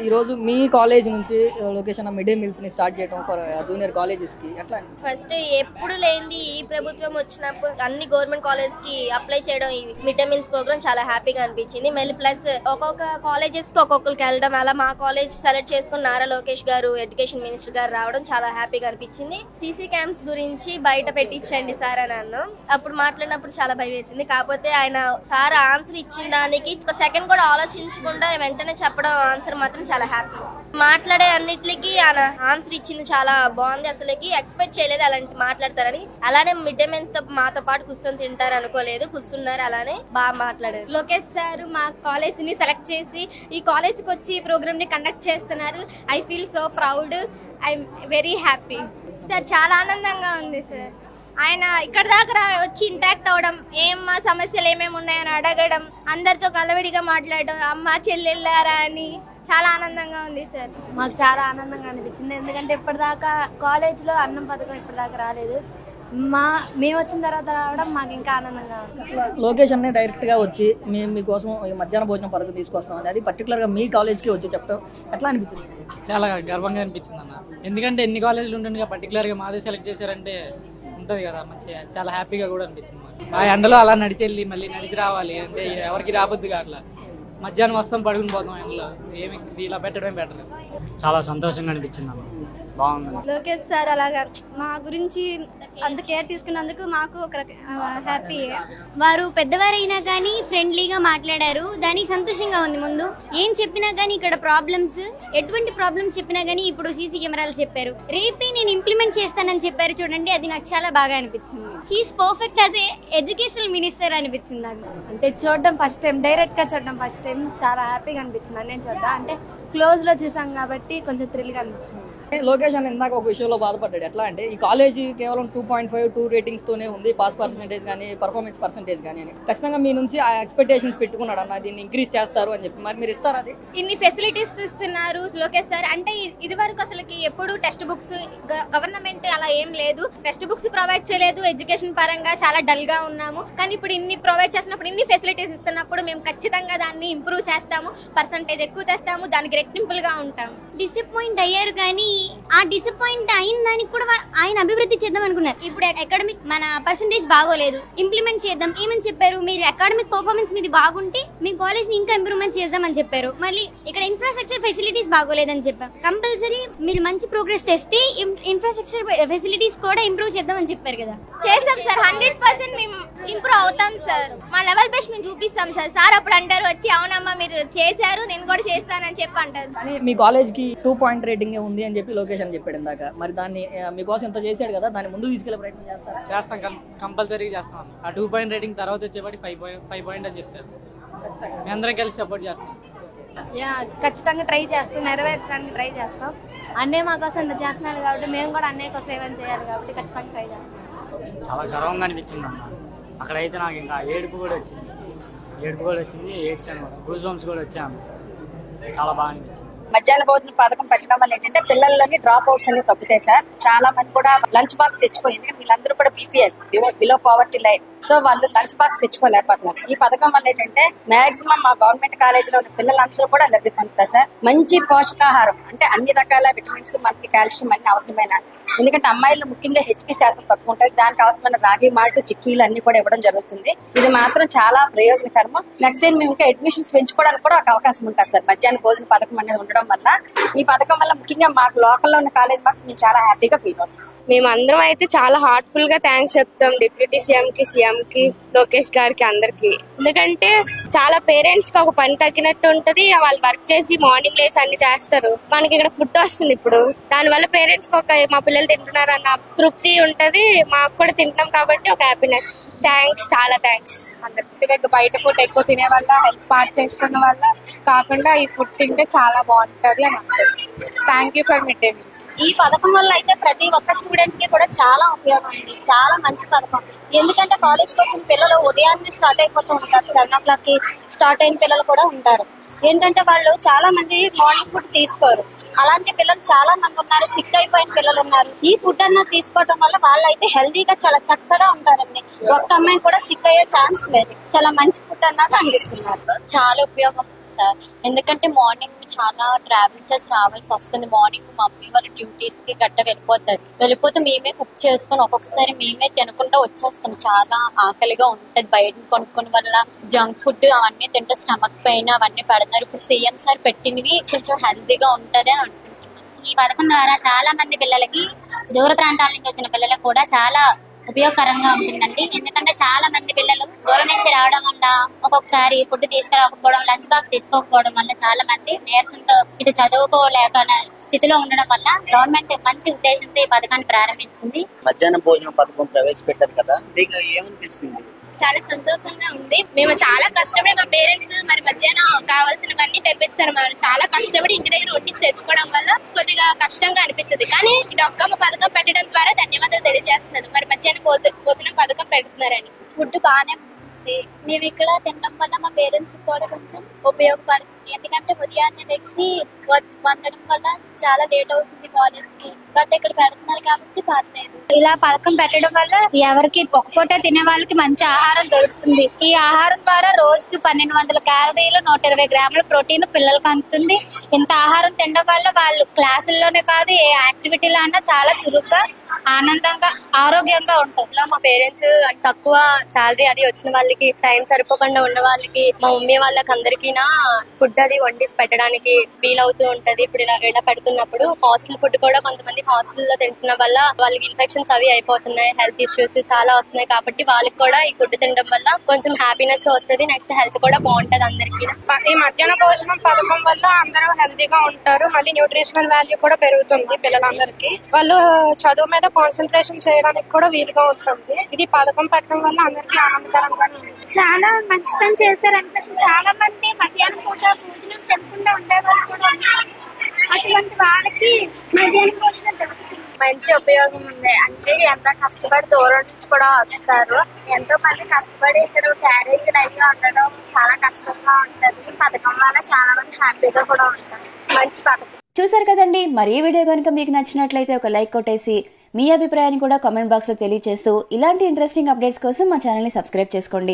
ఈ రోజు మీ కాలేజ్ నుంచి లొకేషన్ మిడ్ డే మీల్స్ ని స్టార్ట్ చేయడం ఫర్ జూనియర్ కాలేజెస్ కి ఎట్లా? ఫస్ట్ ఎప్పుడు లేనిది ఈ ప్రభుత్వం వచ్చినప్పుడు అన్ని గవర్నమెంట్ కాలేజ్ కి అప్లై చేయడం ఈ మిడ్ డే మీల్స్ ప్రోగ్రామ్ చాలా హ్యాపీగా అనిపించింది. మళ్ళీ ప్లస్ ఒక్కొక్క కాలేజెస్ కి ఒక్కొక్కరికి వెళ్ళడం, అలా మా కాలేజ్ సెలెక్ట్ చేసుకుని నారా లోకేష్ గారు ఎడ్యుకేషన్ మినిస్టర్ గారు రావడం చాలా హ్యాపీగా అనిపించింది. సీసీ క్యాంప్స్ గురించి బయట పెట్టించండి సార్ అని అన్నాం. అప్పుడు మాట్లాడినప్పుడు చాలా భయం వేసింది. కాకపోతే ఆయన సార్ ఆన్సర్ ఇచ్చిన దానికి ఒక సెకండ్ కూడా ఆలోచించకుండా వెంటనే చెప్పడం ఆన్సర్ మాత్రం చాలా హ్యాపీ. మాట్లాడే అన్నిటికి ఆయన ఆన్సర్ ఇచ్చింది చాలా బాగుంది. అసలుకి ఎక్స్పెక్ట్ చేయలేదు అలాంటి మాట్లాడతారని. అలానే మిడ్ డే మీల్స్ తో మాతో పాటు కూర్చొని తింటారు అనుకోలేదు, కూర్చున్నారు. అలానే బాగా మాట్లాడారు. లోకేష్ సార్ మా కాలేజ్ ని సెలెక్ట్ చేసి ఈ కాలేజ్ కి వచ్చి ఈ ప్రోగ్రామ్ ని కండక్ట్ చేస్తున్నారు. I feel so proud. I'm very happy. Sir చాలా ఆనందంగా ఉంది సార్. ఆయన ఇక్కడ దాకా వచ్చి ఇంటరాక్ట్ అవడం, మా సమస్యలు ఏమేమి ఉన్నాయని అడగడం, అందరితో కలవిడిగా మాట్లాడడం, అమ్మ చెల్లెళ్ళారా అని చాలా ఆనందంగా ఉంది సార్. మాకు చాలా ఆనందంగా అనిపించింది. ఎందుకంటే ఇప్పటిదాకా కాలేజ్ లో అన్నం పథకం ఇప్పటిదాకా రాలేదు. మేము వచ్చిన తర్వాత రావడం మాకు ఇంకా ఆనందంగా ఉంది. లొకేషన్ డైరెక్ట్ గా వచ్చి మేము మీకోసం మధ్యాహ్న భోజనం పథకం తీసుకొస్తాం అనేది పర్టికులర్ గా మీ కాలేజ్ కి వచ్చి చెప్పడం ఎట్లా అనిపించింది? చాలా గర్వంగా అనిపించింది అన్న. ఎందుకంటే ఎన్ని కాలేజీలు ఉంటుండగా పర్టికులర్ గా మాదే సెలెక్ట్ చేశారంటే ఉంటది కదా, మంచిగా చాలా హ్యాపీగా కూడా అనిపించింది. ఆ ఎండలో అలా నడిచెళ్ళి మళ్ళీ నడిచి రావాలి అంటే ఎవరికి రాబద్దు కావట్లా. మధ్యాహ్నం వస్తాం, పడుకుని పోతాం ఎండలో. ఏమి ఇలా పెట్టడమే బెటర్. చాలా సంతోషంగా అనిపించింది అన్న. బాగుంది. లోకేష్ సార్ అలాగా మా గురించి అంత కేర్ తీసుకున్నందుకు మాకు ఒక హ్యాపీ. వారు పెద్దవారైనా కానీ ఫ్రెండ్లీగా మాట్లాడారు. దానికి సంతోషంగా ఉంది. ముందు ఏం చెప్పినా కానీ ఇక్కడ ప్రాబ్లమ్స్, ఎటువంటి ప్రాబ్లమ్స్ చెప్పినా కానీ ఇప్పుడు సీసీ కెమెరాలు చెప్పారు. రేపే నేను ఇంప్లిమెంట్ చేస్తానని చెప్పారు చూడండి, అది నాకు చాలా బాగా అనిపించింది. He's perfect as a educational minister అనిపించింది నాకు. అంటే చూడడం ఫస్ట్ టైం, డైరెక్ట్ గా చూడడం ఫస్ట్ టైం, చాలా హ్యాపీగా అనిపించింది. నేను చూద్దాం అంటే క్లోజ్ లో చూసాం కాబట్టి కొంచెం థ్రిల్ గా అనిపించింది. లొకేషన్ ఇందాక ఒక విషయంలో బాధపడ్డాడు. ఎట్లా అంటే ఈ కాలేజీ కేవలం 2.5 రేటింగ్స్ తోనే ఉంది, పాస్ పర్సెంటేజ్ కానీ పర్ఫార్మెన్స్ పర్సెంటేజ్ కానీ అని. ఖచ్చితంగా మీ నుంచి ఆ ఎక్స్పెక్టేషన్స్ పెట్టుకున్నాడు అన్న, దీన్ని ఇంక్రీజ్ చేస్తారు అని చెప్పి. మరి మీరు ఇస్తారా? అది ఇన్ని ఫెసిలిటీస్ ఇస్తున్నారు లోకేష్ సార్. అంటే ఇది వరకు అసలుకి ఎప్పుడు టెక్స్ట్ బుక్స్ గవర్నమెంట్ అలా ఏం లేదు, టెక్స్ట్ బుక్స్ ప్రొవైడ్ చేయలేదు. ఎడ్యుకేషన్ పరంగా చాలా డల్ గా ఉన్నాము. కానీ ఇప్పుడు ఇన్ని ప్రొవైడ్ చేసినప్పుడు, ఇన్ని ఫెసిలిటీస్ ఇస్తున్నప్పుడు మేము ఖచ్చితంగా దాన్ని ఇంప్రూవ్ చేస్తాము, పర్సంటేజ్ ఎక్కువ తెస్తాము, దానికి రెట్టింపులుగా ఉంటాము. డిసప్పాయింట్ అయ్యారు కానీ ఆ డిసప్పాయింట్ అయిన దానికి కూడా ఆయన అభివృద్ధి చేద్దాం అనుకున్నారు. ఇప్పుడు అకాడమిక్ మన పర్సంటేజ్ బాగోలేదు, ఇంప్లిమెంట్ చేద్దాం. ఏమని చెప్పారు? మీరు అకాడమిక్ పర్ఫార్మెన్స్ మీది బాగుంటే మీ కాలేజ్ ని ఇంకా ఇంప్రూవ్మెంట్ చేద్దామని చెప్పారు. మళ్ళీ ఇక్కడ ఇన్ఫ్రాస్ట్రక్చర్ ఫెసిలిటీస్ బాగోలేదని చెప్పారు. కంపల్సరీ మీరు మంచి ప్రోగ్రెస్ చేస్తే ఇన్ఫ్రాస్ట్రక్చర్ ఫెసిలిటీస్ కూడా ఇంప్రూవ్ చేద్దామని చెప్పారు కదా. చేస్తాం సార్, 100% మేము ఇంప్రూవ్ అవుతాం సార్. మా లెవెల్ బెస్ట్ మేము చూపిస్తాం సార్. సార్ అప్పుడు అంటారు వచ్చి, అవునమ్మా మీరు చేశారు, నేను కూడా చేస్తానని చెప్పి అంటారు. కానీ మీ కాలేజ్ కి 2 రేటింగ్ ఉంది అని చెప్పి లొకేషన్ చెప్పాడు ఇందాక. మరి దాన్ని మీకోసం ఎంత చేశాడు కదా, దాన్ని ముందు తీసుకెళ్లే ప్రయత్నం చేస్తారా? చేస్తాం, కంపల్సరీగా చేస్తాం. ఆ 2 రేటింగ్ తర్వాత వచ్చేపాటి 5 అని చెప్తారు. మేము అందరం కలిసి సపోర్ట్ చేస్తాం. ఖచ్చితంగా ట్రై చేస్తాం, నెరవేర్చడానికి ట్రై చేస్తాం. అన్నయ్య మా కోసం ఇంత చేస్తున్నాడు కాబట్టి మేము కూడా అన్నయ్య కోసం ఏమైనా చేయాలి కాబట్టి ఖచ్చితంగా ట్రై చేస్తాం. చాలా గర్వంగా అనిపించింది అన్న. అక్కడైతే నాకు ఇంకా ఏడుపు కూడా వచ్చింది, ఏడ్చాను, గూస్ బంప్స్ కూడా వచ్చాను. చాలా బాగా అనిపించింది. మధ్యాహ్న భోజన పథకం పెట్టడం వల్ల ఏంటంటే పిల్లల్లోని డ్రాప్ అవుట్స్ అనేవి తగ్గుతాయి సార్. చాలా మంది కూడా లంచ్ బాక్స్ తెచ్చుకోయింది. వీళ్ళందరూ కూడా BPL, below poverty line. So వాళ్ళు లంచ్ బాక్స్ తెచ్చుకోలేకపోతున్నారు. ఈ పథకం వల్ల ఏంటంటే మాక్సిమం మా గవర్నమెంట్ కాలేజీలో ఉన్న పిల్లలందరూ కూడా లబ్ధి పొందుతారు సార్. మంచి పోషకాహారం అంటే అన్ని రకాల విటమిన్స్, మనకి కాల్షియం అన్ని అవసరమైన. ఎందుకంటే అమ్మాయిలు ముఖ్యంగా హెచ్పి శాతం తక్కువ ఉంటుంది. దానికి అవసరమైన రాగి మాల్ట్, చిక్కీలు అన్ని కూడా ఇవ్వడం జరుగుతుంది. ఇది మాత్రం చాలా ప్రయోజనకరము. నెక్స్ట్ టైం మేము ఇంకా అడ్మిషన్స్ పెంచుకోవడానికి కూడా ఒక అవకాశం ఉంటుంది సార్. మధ్యాహ్న భోజన పథకం అనేది ఉండడం వల్ల, ఈ పథకం వల్ల ముఖ్యంగా మాకు లోకల్లో ఉన్న కాలేజ్ మాత్రం మేము చాలా హ్యాపీగా ఫీల్ అవుతాం. మేము అందరం అయితే చాలా హార్ట్ఫుల్ గా థ్యాంక్స్ చెప్తాం డిప్యూటీ సీఎం కి, లోకేష్ గారికి, అందరికి. ఎందుకంటే చాలా పేరెంట్స్ కి ఒక పని తగ్గినట్టు ఉంటది. వాళ్ళు వర్క్ చేసి మార్నింగ్ లేసి అన్ని చేస్తారు. మనకి ఇక్కడ ఫుడ్ వస్తుంది. ఇప్పుడు దానివల్ల పేరెంట్స్ కి ఒక మా పిల్లలు తింటున్నారు అన్న తృప్తి ఉంటది. మాకు కూడా తింటాం కాబట్టి ఒక హ్యాపీనెస్. థ్యాంక్స్, చాలా థ్యాంక్స్ అందరికి. బయట ఫుడ్ ఎక్కువ తినే వల్ల, హెల్త్ పార్ట్ చేసుకున్న వల్ల కాకుండా ఈ ఫుడ్ తింటే చాలా బాగుంటది అని అంటారు. Thank you for mid day meals. ఈ పథకం వల్ల అయితే ప్రతి ఒక్క స్టూడెంట్ కి కూడా చాలా ఉపయోగం ఉంది. చాలా మంచి పథకం. ఎందుకంటే కాలేజ్కి వచ్చిన పిల్లలు ఉదయాన్నే స్టార్ట్ అయిపోతూ ఉంటారు. 7 o'clock కి స్టార్ట్ అయిన పిల్లలు కూడా ఉంటారు. ఏంటంటే వాళ్ళు చాలా మంది మార్నింగ్ ఫుడ్ తీసుకోరు. అలాంటి పిల్లలు చాలా మంది ఉన్నారు. సిక్ అయిపోయిన పిల్లలు ఉన్నారు. ఈ ఫుడ్ అన్న తీసుకోవడం వల్ల వాళ్ళు అయితే హెల్దీగా చాలా చక్కగా ఉంటారండి. ఒక్క అమ్మాయి కూడా సిక్ అయ్యే ఛాన్స్ లేదు. చాలా మంచి ఫుడ్ అన్నది అందిస్తున్నారు. చాలా ఉపయోగం. ఉంది సార్. ఎందుకంటే మార్నింగ్ చాలా ట్రావెల్ చేసి రావాల్సి వస్తుంది. మార్నింగ్ మమ్మీ వాళ్ళ డ్యూటీస్ కి గట్ట వెళ్ళిపోతే మేమే కుక్ చేసుకుని ఒక్కొక్కసారి మేమే తినకుండా వచ్చేస్తాం. చాలా ఆకలిగా ఉంటది. బయట కొనుక్కోని వల్ల జంక్ ఫుడ్ అవన్నీ తింటే స్టమక్ పెయిన్ అవన్నీ పెడుతున్నారు. ఇప్పుడు సీఎం సార్ పెట్టినవి కొంచెం హెల్తీగా ఉంటది అని అనుకుంటున్నాను. ఈ పథకం ద్వారా చాలా మంది పిల్లలకి, దూర ప్రాంతాల నుంచి వచ్చిన పిల్లలకు కూడా చాలా ఉపయోగకరంగా ఉంటుందండి. ఎందుకంటే చాలా మంది పిల్లలు దూరం నుంచి రావడం వల్ల ఒక్కొక్కసారి ఫుడ్ తీసుకురాకపోవడం, లంచ్ బాక్స్ తెచ్చుకోకపోవడం వల్ల చాలా మంది నీరసంతో ఇటు చదువుకోలేక స్థితిలో ఉండడం వల్ల గవర్నమెంట్ మంచి ఉద్దేశంతో ఈ పథకాన్ని ప్రారంభించింది. మధ్యాహ్న భోజన పథకం ప్రవేశపెట్టారు కదా, మీకు ఏమనిపిస్తుంది? చాలా సంతోషంగా ఉంది. మేము చాలా కష్టపడి మా పేరెంట్స్ మరి మధ్యాహ్నం కావాల్సినవన్నీ తెప్పిస్తారు. మనం చాలా కష్టపడి ఇంటి దగ్గర వండి తెచ్చుకోవడం వల్ల కొద్దిగా కష్టంగా అనిపిస్తుంది. కానీ డొక్కమ్మ పథకం పెట్టడం ద్వారా ధన్యవాదాలు తెలియజేస్తున్నాను. మరి మధ్యాహ్నం భోజనం పథకం పెడుతున్నారని. ఫుడ్ బాగానే ఉంది. మేము ఇక్కడ తినడం వల్ల మా పేరెంట్స్ కూడా కొంచెం ఉపయోగపడుతుంది. ఎందుకంటే ఉదయాన్నే లెక్సి వండడం వల్ల చాలా లేట్ అవుతుంది కాలేజ్ కి. బట్ ఇక్కడ పెడుతున్నారు కాబట్టి పర్లేదు. ఇలా పథకం పెట్టడం వల్ల ఎవరికి ఒక పూట తినే వాళ్ళకి మంచి ఆహారం దొరుకుతుంది. ఈ ఆహారం ద్వారా రోజుకి 1200 క్యాలరీలు 120 గ్రాముల ప్రోటీన్ పిల్లలకు అందుతుంది. ఇంత ఆహారం తినడం వల్ల వాళ్ళు క్లాసుల్లోనే కాదు ఏ యాక్టివిటీలో అన్నా చాలా చురుగ్గా, ఆనందంగా, ఆరోగ్యంగా ఉంటారు. ఇలా మా పేరెంట్స్ తక్కువ శాలరీ అది వచ్చిన వాళ్ళకి, టైం సరిపోకుండా ఉన్న వాళ్ళకి, మా మమ్మీ వాళ్ళకి అందరికీ ఫుడ్ అది వండిసి పెట్టడానికి వీలవుతూ ఉంటది. ఇప్పుడు ఇలా పెడుతున్నప్పుడు హాస్టల్ ఫుడ్ కూడా కొంతమంది హాస్టల్లో తింటున్న వల్ల వాళ్ళకి ఇన్ఫెక్షన్స్ అవి అయిపోతున్నాయి. హెల్త్ ఇష్యూస్ చాలా వస్తున్నాయి. కాబట్టి వాళ్ళకి కూడా ఈ ఫుడ్ తినడం వల్ల కొంచెం హ్యాపీనెస్ వస్తుంది. నెక్స్ట్ హెల్త్ కూడా బాగుంటది అందరికి. ఈ మధ్యాహ్న భోజనం పథకం వల్ల అందరూ హెల్తీగా ఉంటారు. మళ్ళీ న్యూట్రిషనల్ వాల్యూ కూడా పెరుగుతుంది పిల్లలందరికీ. వాళ్ళు చదువు మీద కాన్సన్ట్రేషన్ చేయడానికి కూడా వీలుగా ఉంటుంది. ఇది పథకం పెట్టడం వల్ల అందరికీ ఆనందకరంగా ఉంది. చాలా మంచి పని చేశారనిపిస్తుంది. చాలా మంది మధ్యాహ్నం పూట భోజనం తినకుండా ఉండేవాళ్ళు కూడా ఉన్నారు. అటువంటి వాళ్ళకి మధ్యాహ్నం భోజనం దొరుకుతుంది. మంచి ఉపయోగం ఉంది. అంటే ఎంత కష్టపడి దూరం నుంచి కూడా వస్తారు. ఎంతో మంది కష్టపడి ఇక్కడ క్యారేజ్ లైన్ ఉండడం చాలా కష్టంగా ఉంటది. పథకం వల్ల చాలా మంది హ్యాపీగా కూడా ఉంటారు. మంచి పథకం. చూసారు కదండి. మరి ఈ వీడియో కనుక మీకు నచ్చినట్లయితే ఒక లైక్ కొట్టేసి మీ అభిప్రాయాన్ని కూడా కామెంట్ బాక్స్ లో తెలియజేస్తూ ఇలాంటి ఇంట్రెస్టింగ్ అప్డేట్స్ కోసం మా ఛానల్ ని సబ్స్క్రైబ్ చేసుకోండి.